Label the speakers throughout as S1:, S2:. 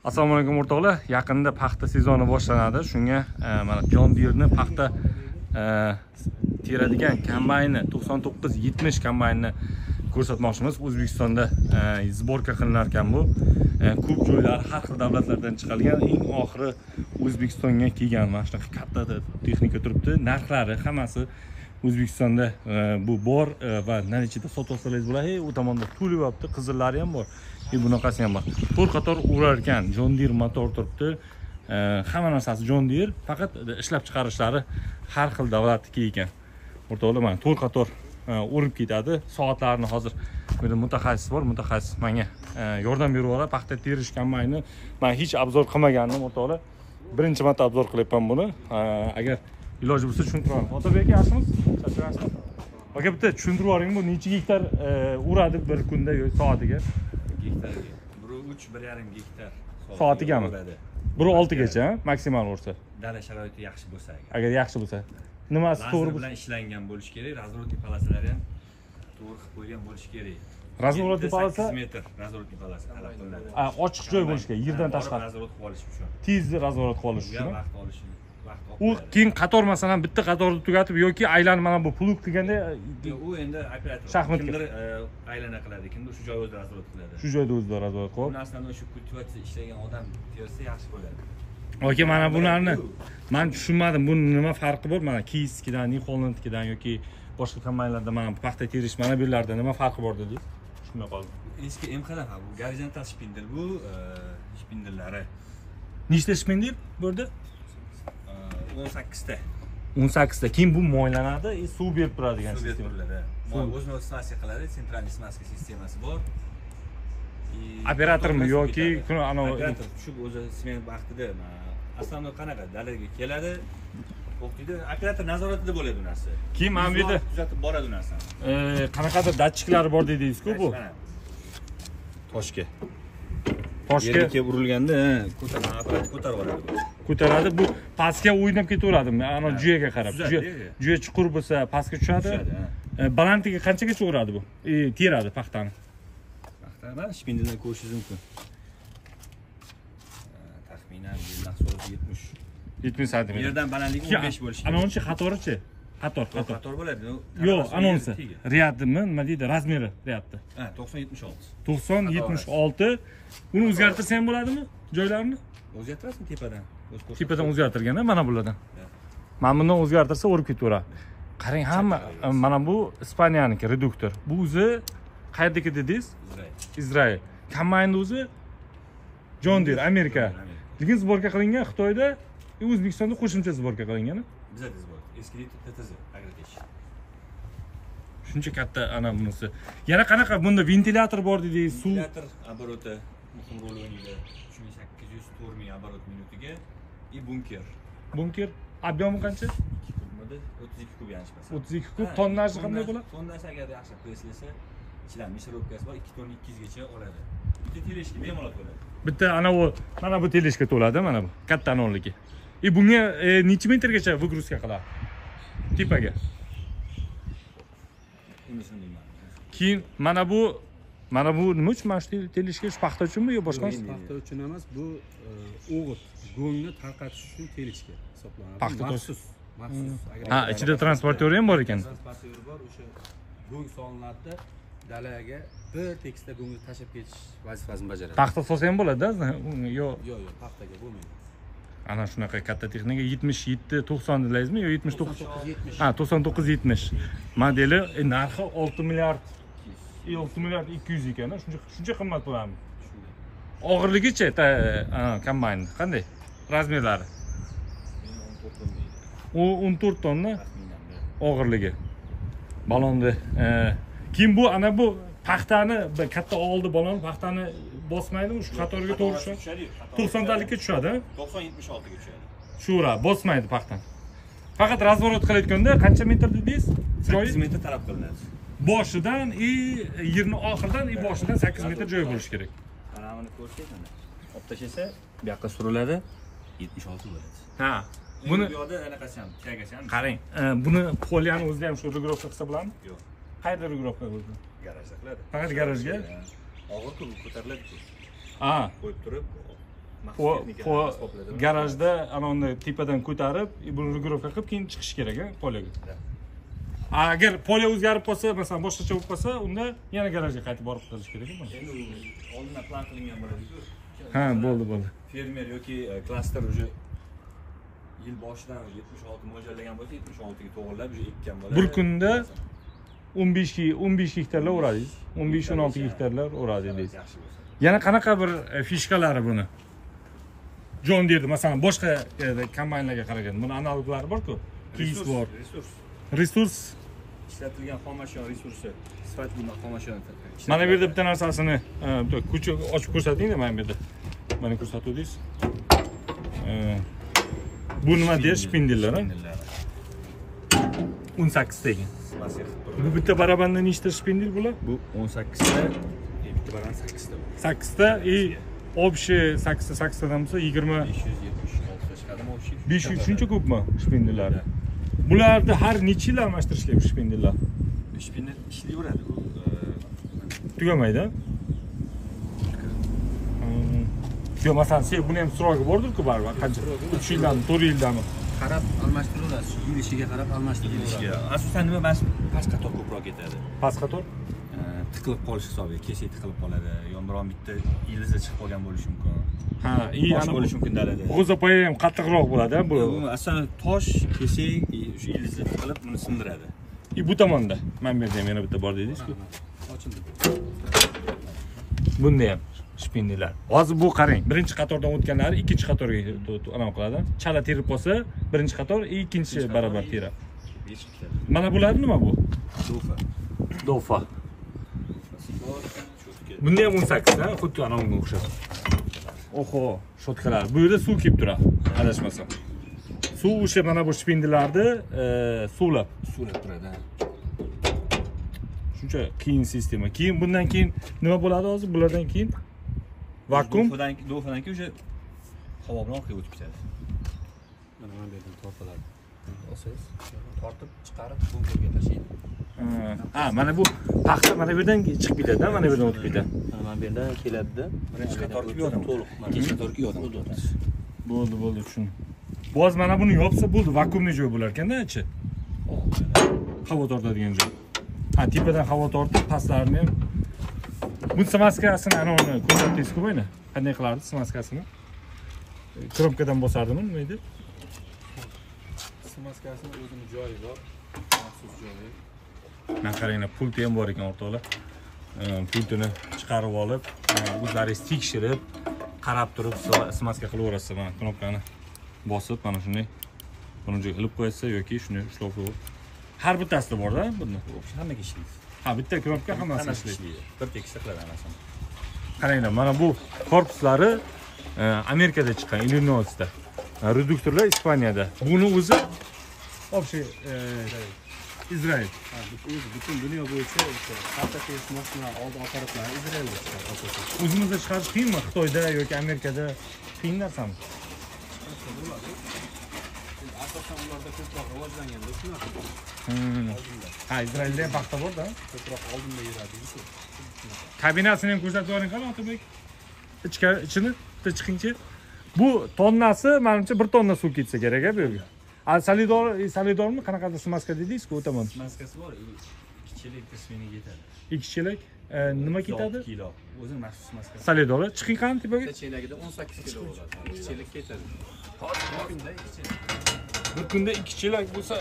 S1: Assalomu alaykum o'rtoqlar. Yaqinda paxta sezoni boshlanadi. Shunga mana John Deere'ni paxta teradigan kombayni 9970 kombaynini ko'rsatmoqchimiz. O'zbekistonda sborka qilinar ekan bu. Ko'p joylar, har xil davlatlardan chiqarilgan, eng oxiri O'zbekistonga kelgan. Mana shunaqa katta texnika turibdi. Narxlari hammasi O'zbekistonda bu bor va nechida sotib olsangiz bo'ladi. U tomonda to'lib yotibdi, qizillari ham bor. Bunaqasi ham bor. To'rt qator urar ekan. John Deere motor turibdi. Hamma narsasi John Deere, faqat ishlab chiqarishlari har xil davlatniki ekan. O'rtoqlar, mana to'rt qator urib ketadi. Soatlarni hozir bir mutaxassis bor, mutaxassis menga yordam berib yuboradi. Paxta terish kombayni men hech obzor qilmagandim, o'rtoqlar. Birinchi marta obzor qilyapman buni. Agar iloji bo'lsa tushuntiraman. Otabek yaxshimiz? Charchaysizmi? Aka, bitta tushuntirib yuboring, bu necha gektar uradi bir kunda yoki soatiga?
S2: Gektarga. 1,5 gektar.
S1: Soatigami? 1,6 gacha maksimal bo'lsa.
S2: Dala sharoiti yaxshi bo'lsa.
S1: Agar yaxshi bo'lsa. Nimasi to'g'ri
S2: bilan ishlangan bo'lishi kerak, razворотный palasalari ham to'g'ri qilib qo'ygan bo'lishi kerak.
S1: Razворотный palasa
S2: 8 metr razворотный palasa talab qilinadi.
S1: Ochiq joy bo'lishi kerak, yerdan tashqari.
S2: Razворот qilib olish uchun.
S1: Tez razворот qilib olish uchun.
S2: Vaqt olishi.
S1: U keyin qator masalan bitta qatorni tugatib yoki aylanib mana bu plug qilganda
S2: u endi operator kimdir aylana qiladi, kimdir shu joyda o'zi razворот qiladi.
S1: Shu joyda o'zida razворот qilib.
S2: Bu narsani shu kultivatsiya ishlagan odam tersa yaxshi bo'ladi.
S1: Aka, mana bularni men tushunmadim. Bu nima farqi bor? Mana Kiyevskidan, Nixollandkidan yoki boshqa kombaynlarda mana paxta terish mana bu yerlarda nima farqi bor dedingiz? Tushunmay qoldim.
S2: Eski MXdan bu gorizontal shpindel bu shpindellari.
S1: Nechta shpindel bu yerda?
S2: 18 ta.
S1: 18 ta. Keyin bu moylanadi, suv berib turadigan
S2: sistema. O'zini stansiya qiladi, sentralniy smaska sistemasi bor.
S1: Operatormi yoki
S2: operator tushib o'zi smen vaqtida asosiy qanaqa dalaga keladi, o'qiydi, operator nazoratida bo'ladi bu narsa.
S1: Keyin mana bu yerda
S2: kuzatib boradi bu narsani.
S1: Qanaqadir datchiklari bor dedingiz-ku bu?
S2: Toshga.
S1: Toshga
S2: urilganda apparat ko'tarib yuboradi bu.
S1: Ko'taradi, bu pastga o'ynab ketaveradimi? Ana juyaga qarab. Juya chuqur bo'lsa pastga tushadi. Balandligiga qanchagacha uradi bu? Teradi paxtani.
S2: Paxtani shpindeldan ko'rishingiz mumkin. Taxminan mahsulot 70
S1: cm.
S2: Yerdan balandligi 15 bo'lishi kerak.
S1: Anonchi qatorichi? Qator bo'ladi. Yo'q, anonsi. Riyadimi, nima deydi? Razmeri riyadda.
S2: 90-76.
S1: 90-76. Uni o'zgartirsa ham bo'ladimi? Joylarini?
S2: O'zgartirasizmi tepadan?
S1: Tepadan o'zgartirganda mana bulardan. Mana bundan o'zgartirsa o'rib ketaveradi. Qarang, hamma mana bu Ispaniyaniki reduktor. Bu o'zi qayerdagi dedingiz? Izrail. Kombaynni o'zi John Deere, Amerika. Lekin sborka qilingan Xitoyda, O'zbekistonda qo'shimcha sborka qilingan.
S2: Bizda sborka. Eski TTZ Agrotech.
S1: Shuncha katta ana bunisi. Yana qanaqa bunda ventilyator bor dedingiz, suv.
S2: Ventilyator oboroti muhim rol o'ynaydi. 3804 ming oborot minutiga и bunker.
S1: Bunker ob'yomi qancha?
S2: 2 kubmidi, 32 kub yanchmasa.
S1: 32 kub. Tonnaj qanday bo'ladi?
S2: Tonnaj agar yaxshi preslasa, ichidan mishirovkasi bor, 2 tonna 200 gacha oladi. Bitta teleshka bemalol bo'ladi.
S1: Bitta mana bu teleshka to'ladi, mana bu katta anonligi. Bunga necha metrgacha выгрузка qiladi? Tepaga. Keyin mana bu nima uchun mana shu teleshka shu paxta uchunmi yo boshqa?
S3: Paxta uchun emas, bu o'g'it, go'ngni tarqatish uchun teleshka hisoblanadi.
S1: Paxta
S3: maxsus.
S1: Ichida transportyori ham bor ekan.
S3: Transportyori bor, o'sha go'ng solinadi, dalaga bir tekisda go'ngni tashib ketish vazifasini bajaradi.
S1: Paxta solsa ham bo'ladi-da? Yo'q,
S3: paxtaga bo'lmaydi.
S1: Ana shunaqa katta texnika 77-90 deysizmi yo 79? 99-70. Modeli narxi 6 milliard 200 ekan, shuncha qimmat bo'ladimi? Og'irligicha kombayn qanday? Razmerlari? 14 tonna og'irligi. Balonni. Keyin bu paxtani katta oldi balon paxtani bosmaydimi? Shu qatorga to'g'ri tushadi. 90 dalikka tushadi,
S2: 90-76 ga tushadi.
S1: Shura, bosmaydi paxtani. Faqat razворот qilayotganda qancha metr dedingiz?
S2: 8 metr talab qilinadi.
S1: Boshidan yerni oxiridan boshidan 8 metr joy bo'lishi kerak.
S2: Mana buni ko'rsataymi? Olib tashlasa, bu yoqqa suriladi, 76 bo'ladi. Buni bu yoqda anaqasi ham, tiyagacha ham.
S1: Qarang, buni poliyani o'zida ham shu regrovka qilsa bo'ladimi?
S2: Yo'q.
S1: Qayerda regrovka qiladi?
S2: Garajda qiladi.
S1: Faqat garajga?
S2: Og'ir ko'tariladi-ku.
S1: qo'yib
S2: turib
S1: garajda ana unda tepadan ko'tarib buni regulovka qilib keyin chiqish kerak a polyaga. Agar polya o'zgarib qolsa, masalan boshqacha bo'lib qolsa, unda yana garajga qaytib borib qilish kerakmi?
S2: Endi oldindan plan qilingan bo'ladi-ku.
S1: Ha, bo'ldi.
S2: Fermer yoki klaster уже yil boshidan 76 mo'ljallagan bo'lsa, 76 ga to'g'rilab уже ekkan bo'ladi.
S1: Bir kunda 15 gektarlar o'radingiz. 15-16 gektarlar o'radi deysiz. Yana qanaqa bir fishkalari buni? John Deere masalan boshqa kombaynlarga qaragan. Buni analoglari bor-ku. Keys bor. Resurs
S2: ishlatilgan xomashyo resursi, sifatli xomashyo.
S1: Mana bu yerda bitta narsasini kuchi ochib ko'rsating-da, mana bu yerda. Mana ko'rsatuvdingiz. Bu nima deyish shpindellar, 18 degan. Bu bitta barabanda nechta shpindel bular?
S2: Bu 18 ta, bitta baraban 8 ta.
S1: 8 ta и общий 8 tadan bo'lsa 20
S2: 576 ta chiqadimi общий?
S1: 500 shuncha ko'pmi shpindellari? Bularni har necha yil almashtirish kerak shpindellar?
S2: Shpindel ishlayveradi bu.
S1: Tugamaydi. Yo'q, masalan, sen buni ham srogi bordir-ku baribir. Qancha? 3 yildan, 4 yildan.
S3: Qarab almashtiraverasiz. Yil ishiga qarab almashtiraverasiz.
S2: Asosan nima past qator ko'proq ketadi.
S1: Past qator?
S2: Tiqilib qolish hisobiga, kesak tiqilib qoladi. Yon bitta ildizi chiqib qolgan bo'lishi mumkin.
S1: Ha,
S2: ana bo'lishi mumkin dalada.
S1: G'o'zapoya ham qattiqroq bo'ladi, bu.
S2: Bu asosan tosh, kesak, shu ildizi tiqilib buni sindiradi.
S1: Bu tomonda. Mana bu yerda ham yana bitta bor dedingiz-ku.
S3: Ochildi.
S1: Bunda ham shpindellar. Hozir bu qarang, birinchi qatordan o'tganlari ikkinchi qatorga anaqa qiladi. Chala terib qolsa, birinchi qator, ikkinchi barobar teradi. Mana bular nima bu? Dofa. Bunda ham 18 ha, xuddi anaga o'xshab. Oho, shotkalar. Bu yerda suv kelib turadi, adashmasam. Suv o'sha mana bu shpindellarni suvlab
S3: turadi.
S1: Shuncha qiyin sistema. Keyin bundan keyin nima bo'ladi hozir? Bulardan keyin vakuum.
S2: Dofadan keyin o'sha havo bilan orqaga o'tib ketadi.
S3: Mana bu yerdan tortiladi. Olsangiz, tortib chiqarib bunkerga tashlaydi.
S1: Ha, mana bu paxta mana bu yerdan chiqib ketadi, mana bu yerdan o'tib ketadi.
S3: Mana bu yerdan keladida,
S2: birinchi qatorga yo'ldan to'liq, ikkinchi qatorga yo'ldan o'tadi.
S1: Bo'ldi, tushundim. Bo'z mana buni yopsa bo'ldi, vakuumli joy bo'lar ekanda, ichi. Havo tortadigan joy. Ha, tepadan havo tortib, pastlarini ham. Bu smaskasini ana uni ko'rsatdingiz-ku mana. Qanday qilardi smaskasini? Kropkadan bosardimi, nima edi?
S3: Smaskasini o'zini joyi bor, maxsus joyi.
S1: Mana qaranglar, pulti ham bor ekan o'rtoqlar. Pultini chiqarib olib, o'zlaringiz tekshirib, qarab turib smaska qilaverasiz. Mana knopkani bosib, mana shunday buni joyga ilib qo'yasiz yoki shuni ushlab qo'yib. Har bittasida bor-da bunda.
S2: Hammaga ishlaydi.
S1: Ha, bitta knopka hammasi ishlaydi.
S2: Bir tekisda qiladi hammasi.
S1: Qaranglar, mana bu korpuslari Amerikada chiqqan, Illinoisda. Reduktorlar Ispaniyada. Buni o'zi общий Izrail.
S3: Butun dunyo bo'yicha o'sha avtotex mashina oldi apparatlar Izrailda chiqadi.
S1: O'zimizda chiqarish qiyinmi? Xitoyda yoki Amerikada qiyin narsami?
S3: Asosan ularda ko'proq rivojlanganda shunaqa.
S1: Ha, Izrailda ham paxta bor-da.
S3: Ko'proq oldinda yuradi.
S1: Kabinasini ham ko'rsatib yuboring qani, Otabek. Ichini bitta chiqingchi. Bu tonnasi, menimcha 1 tonna suv ketsa kerak-a bu yerga. Solidormi? Qanaqadir smaska dedingiz-ku, o'taman.
S2: Smaskasi bor, 2 chelak tasmini yetadi.
S1: 2 chelak nima ketadi?
S2: 6 kilo. O'zining maxsus smaskasi.
S1: Solidor. Chiqing qani tepaga.
S3: Bitta chelagida 18 kilo bo'ladi. 2 chelak ketadi. Hozir kunda 2 chelak.
S1: Bir kunda 2 chelak bo'lsa,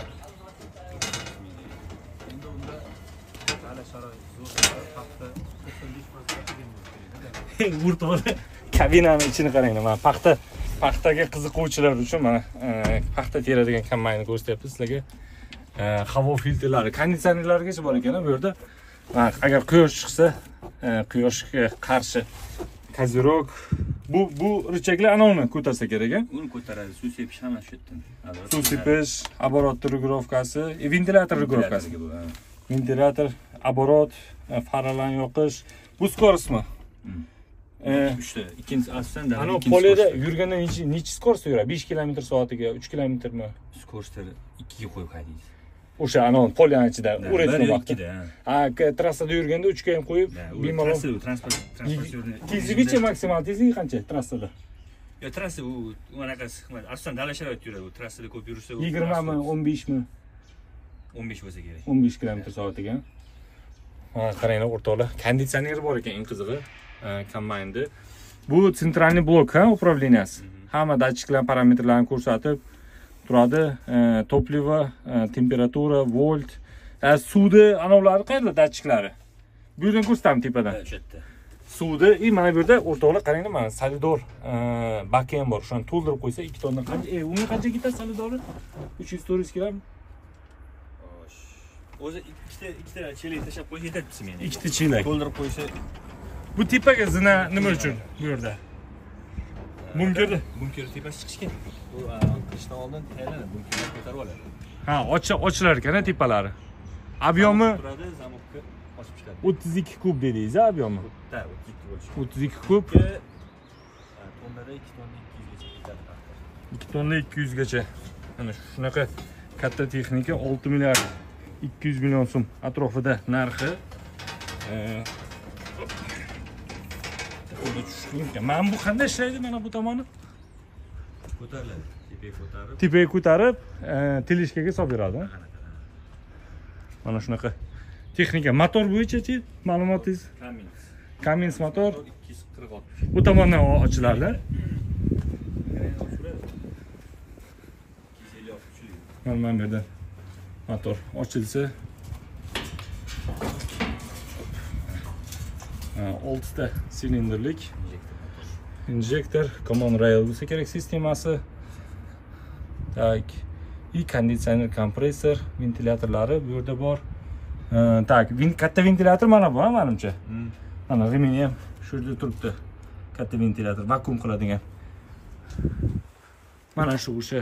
S3: Endi unda hali sharoit zo'r, paxta 95 marta qilgan bo'ladi.
S1: o'rtoqlar, kabinani ichini qaranglar. Mana paxtaga qiziquvchilar uchun mana paxta teradigan kombaynni ko'rsatyapmiz sizlarga. Havo filtrlari, konditsionerlargacha bor ekan bu yerda. Agar quyosh chiqsa, quyoshga qarshi kozirok. Bu richaklar anavni ko'tarsa kerak-a?
S2: Uni ko'taradi, suv sepish ham shu yerdan.
S1: Suv sepish, оборот regulovkasi, ventilyator regulovkasi. Ventilyator, оборот, faralan yoqish. Bu skorostmi?
S2: 3 ta. Ikkinchisi asosan
S1: ana poliyada yurganda necha skorost yuradi? 5 km/soatiga, 3 km/mi?
S2: Skorostni 2 ga qo'yib haydaysiz.
S1: O'sha ana poliyani ichida o'raydigan vaqtda. Ha, trassada yurganda 3 ga ham qo'yib, bemalol.
S2: Transport
S1: Tezligicha maksimal tezligi qancha trassada?
S2: Yo, trassa u anaqasi qilmadi. Asosan dala sharoit yuradi. U trassada ko'p yursa,
S1: 20 mi, 15 mi?
S2: 15 bo'lsa kerak.
S1: 15 km/soat ekan. Ha, qaranglar o'rtoqlar, konditsioner bor ekan, eng qizig'i. Kombaynda. Bu sentralniy blok, ha, upravleniyasi. Hamma datchiklar parametrlarini ko'rsatib turadi. Topливо, temperatura, volt, suvni anovlari qayerda datchiklari? Bu yerdan ko'rsatamiz tepadan.
S2: O'sha yerda.
S1: Suvni, mana bu yerda o'rtoqlar qaranglar, mana solidor baki ham bor. Shuni to'ldirib qo'ysa 2 tonna qancha, unga qancha ketadi solidori? 300-400 kg.
S2: O'zi ikkita chelak tashab qo'ysa yetadi bizga meni.
S1: Ikkita chelak.
S2: To'ldirib qo'ysa.
S1: Bu tepaga zina nima uchun bu yerda?
S2: Bunker tepasi chiqish kerak. Bu qishdan oldin tayyorlanadi, bunkerni ko'tarib oladi.
S1: Ha, ochilar ekan tepalari. Obyomi
S2: turadi, zamokka ochib chiqadi.
S1: 32 kub dedingiz, obyomi?
S2: Da, 32 bo'lishi.
S1: 32 kub.
S2: Tonnada 2 tonna 200 gacha ketadi.
S1: 2 tonna 200 gacha. Mana shunaqa katta texnika 6 milliard 200 million so'm atrofida narxi. Mana bu qanday ishlaydi, mana bu tomoni?
S2: Ko'tariladi.
S1: Tepaga ko'tarib, teleshkaga solib beradi. Mana shunaqa texnika. Motor bo'yicha-chi, ma'lumotingiz? Cummins motor
S2: 246.
S1: bu tomondan ochiladi. Mana bu yerda motor ochilsa 6 ta silindrlik injektor, common rail bo'lsa kerak sistemasi. Tak, konditsioner, kompressor, ventilyatorlari bu yerda bor. Tak, katta ventilyator mana bu, menimcha. Mana remeni ham shu yerda turibdi. Katta ventilyator, vakuum qiladigan. Mana shu o'sha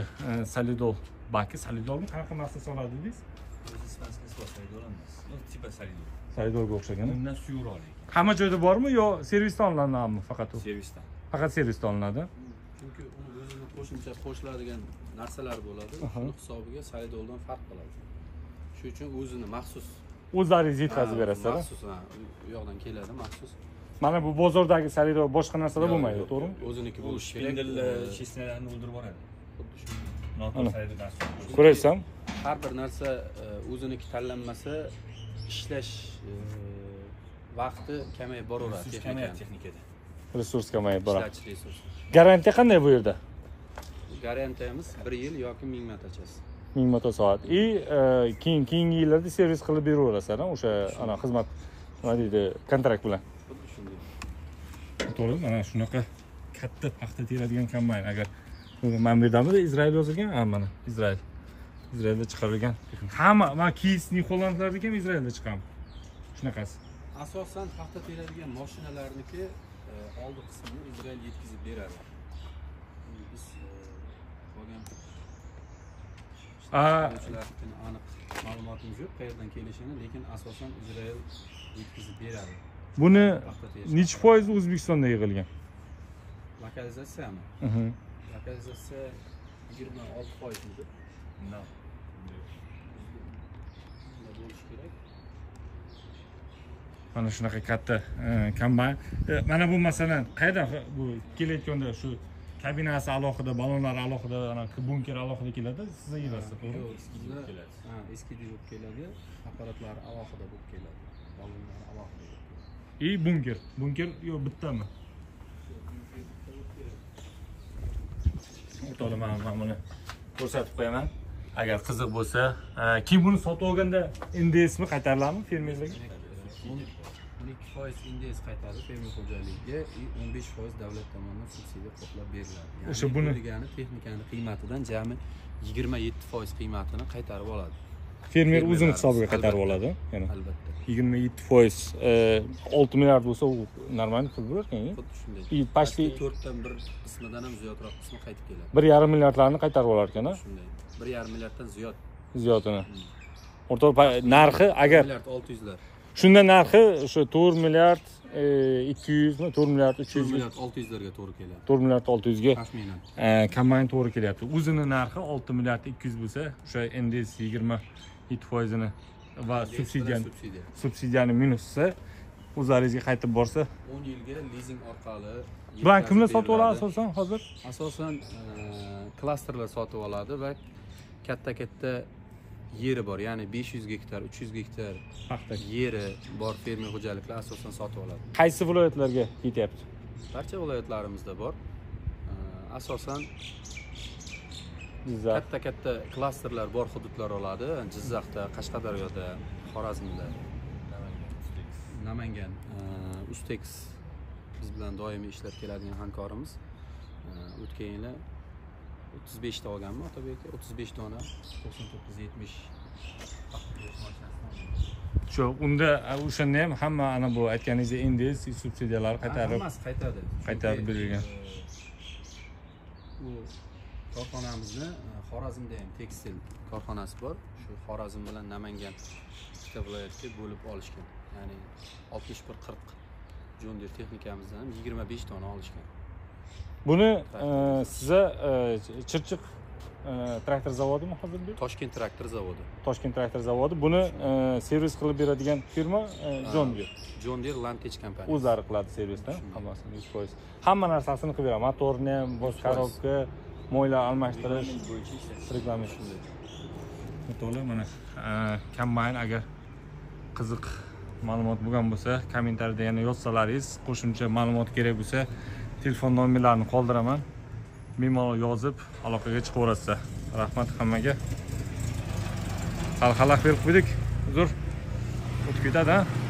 S1: solidol baki, solidolni qanaqa narsa soladi dedingiz?
S2: O'zi ispanskiy soladi emas. Tipa solidol.
S1: Solidolga o'xshagan.
S2: Undan suyuqroq lekin.
S1: Hamma joyda bormi yo servisdan olinadimi faqat u?
S2: Servisdan.
S1: Faqat servisdan olinadi.
S3: Chunki uni o'zini qo'shimcha qo'shiladigan narsalar bo'ladi. Shuning hisobiga solidoldan farq qiladi. Shuning uchun o'zini maxsus
S1: O'zlaringiz yetkazib berasizlar.
S3: Maxsus, u yoqdan keladi maxsus.
S1: Mana bu bozordagi solidol boshqa narsada bo'lmaydi, to'g'rimi?
S3: O'ziniki bo'lishi kerak.
S2: Shpindel chestnalarni o'ldirib yuboradi. Xuddi shu. Noto'g'ri solidoldan so'ng.
S1: Ko'raysam,
S3: Har bir narsa o'ziniki tanlanmasa ishlash vaqti kamayib boraveradi
S2: texnikada.
S1: resurs kamayib boradi.
S3: Ishlatish resursi.
S1: Garantiya qanday bu yerda?
S3: Garantiyamiz 1 yil yoki 1000 martachasi.
S1: 1000 motosoat. Keyingi yillarda servis qilib beraverasizlar, o'sha ana xizmat nima deydi, kontrakt bilan.
S3: Xuddi shunday.
S1: To'g'ri, mana shunaqa katta paxta teradigan kombayn. Agar mana bu yerdami Izrail yozilgan? Ha, mana Izrail. Izrailda chiqarilgan. Hamma, mana Kies, New Hollandlarniki ham Izrailda chiqqan. Shunaqasi.
S3: Asosan paxta teradigan mashinalarniki oldi qismini Izrail yetkazib beradi. Biz qolgan aniq ma'lumotimiz yo'q, qayerdan kelishini, lekin asosan Izrail yetkazib beradi.
S1: Buni necha foiz O'zbekistonda yig'ilgan?
S3: Lokalizatsiyami? Lokalizatsiya 26% edi. Bunda bo'lishi kerak.
S1: Mana shunaqa katta kombayn. Mana bu masalan qayerda bu kelayotganda shu kabinasi alohida, ballonlari alohida, ana bunker alohida keladi, sizga yig'ilsa, to'g'rimi?
S3: Eski bo'lib keladi, apparatlari alohida bo'lib keladi, ballonlari alohida bo'lib keladi.
S1: Bunker yo'q, bittami? O'rtoqlar, men buni ko'rsatib qo'yaman. Agar qiziq bo'lsa, kim buni sotib olganda NDSmi qaytariladimi fermerlarga?
S3: 12% NDS qaytadi fermer xo'jaligiga, 15% davlat tomonidan subsidiya qoplab beriladi.
S1: O'sha buni
S3: degani texnikani qiymatidan jami 27% qiymatini qaytarib oladi.
S1: Fermer o'zini hisobiga qaytarib oladi, ya'ni.
S3: Albatta.
S1: 27% 6 milliard bo'lsa, u normal pul bo'lar-ku.
S3: Xuddi shunday.
S1: Pashli
S3: 4dan 1 qismidan ham ziyodroq qismi qaytib keladi.
S1: 1,5 milliardlarni qaytarib olar ekan, a?
S3: Shunday. 1,5 milliarddan
S1: ziyodini. O'rtoq narxi agar
S3: 1 milliard 600lar.
S1: Shunda narxi o'sha 4 milliard 200 mi, 4 milliard 300
S3: 4 milliard 600larga to'g'ri keladi.
S1: 4 milliard 600 ga
S3: Taxminan.
S1: kombayn to'g'ri kelyapti. O'zini narxi 6 milliard 200 bo'lsa, o'sha NDS 27%ni va subsidiyani minusi o'zlaringizga qaytib borsa.
S3: 10 yilga lizing orqali.
S1: Bular kimlar
S3: yetkazib
S1: sotib oladi
S3: beriladi.
S1: asosan hozir?
S3: Asosan klasterlar sotib oladi va katta yeri bor, ya'ni 500 gektar, 300 gektar
S1: Paxta.
S3: yeri bor fermer xo'jaliklar asosan sotib oladi.
S1: Qaysi viloyatlarga ketyapti?
S3: Barcha viloyatlarimizda bor. Asosan
S1: Jizzax.
S3: katta klasterlar bor hududlar oladi. Jizzaxda, Qashqadaryoda, Xorazmda, Namangan, Ustex biz bilan doimiy ishlab keladigan hamkorimiz. O'tgan yili 35 ta olganmi Otabek aka? 35 dona 99-70
S1: Shu unda o'shanda ham hamma ana bu aytganingizdek index subsidiyalar qaytarib
S3: hammasi qaytadi.
S1: qaytarib berilgan.
S3: Bu korxonamizni Xorazmda ham tekstil korxonasi bor. Shu Xorazm bilan Namangan ikkita viloyatga bo'lib olishgan. Ya'ni 61-40 John Deere texnikamizdan ham 25 dona olishgan.
S1: Buni siza Chirchiq traktor zavodimi hozir bu?
S3: Toshkent traktor zavodi.
S1: Toshkent traktor zavodi. Buni servis qilib beradigan firma John Deere.
S3: John Deere Lantech kompaniyasi.
S1: O'zlari qiladi servisni, hammasini 100%. Hamma narsasini qilib beradi. Motorni ham, bosh korobka, moylar almashtirish, reklama shunday. To'g'ri, mana kombayn agar qiziq ma'lumot bo'lgan bo'lsa, kommentariyada yana yozsalaringiz, qo'shimcha ma'lumot kerak bo'lsa, telefon nomerlarini qoldiraman. Bemalol yozib aloqaga chiqaverasizlar. Rahmat hammaga. Xalaqlaq berib qo'ydik. Uzr. O'tib ketadi, ha?